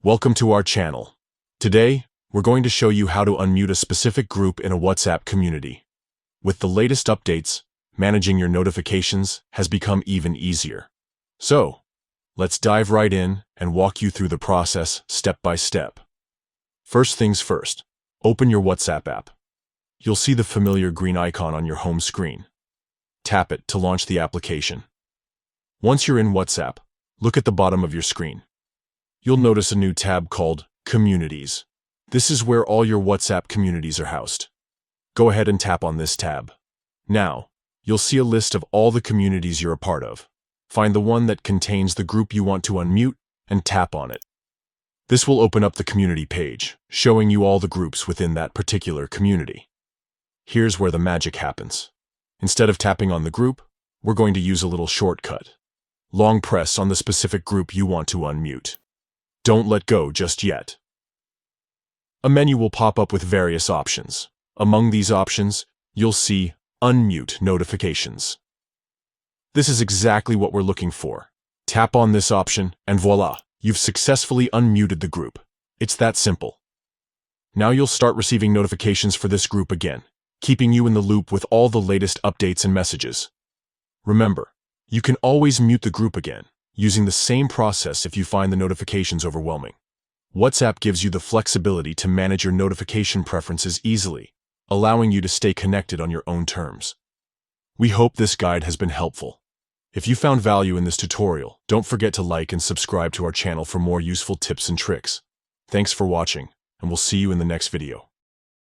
Welcome to our channel. Today, we're going to show you how to unmute a specific group in a WhatsApp community. With the latest updates, managing your notifications has become even easier. So, let's dive right in and walk you through the process step by step. First things first, open your WhatsApp app. You'll see the familiar green icon on your home screen. Tap it to launch the application. Once you're in WhatsApp, look at the bottom of your screen. You'll notice a new tab called Communities. This is where all your WhatsApp communities are housed. Go ahead and tap on this tab. Now, you'll see a list of all the communities you're a part of. Find the one that contains the group you want to unmute and tap on it. This will open up the community page, showing you all the groups within that particular community. Here's where the magic happens. Instead of tapping on the group, we're going to use a little shortcut. Long press on the specific group you want to unmute. Don't let go just yet. A menu will pop up with various options. Among these options, you'll see Unmute Notifications. This is exactly what we're looking for. Tap on this option, and voila, you've successfully unmuted the group. It's that simple. Now you'll start receiving notifications for this group again, keeping you in the loop with all the latest updates and messages. Remember, you can always mute the group again, using the same process if you find the notifications overwhelming. WhatsApp gives you the flexibility to manage your notification preferences easily, allowing you to stay connected on your own terms. We hope this guide has been helpful. If you found value in this tutorial, don't forget to like and subscribe to our channel for more useful tips and tricks. Thanks for watching, and we'll see you in the next video.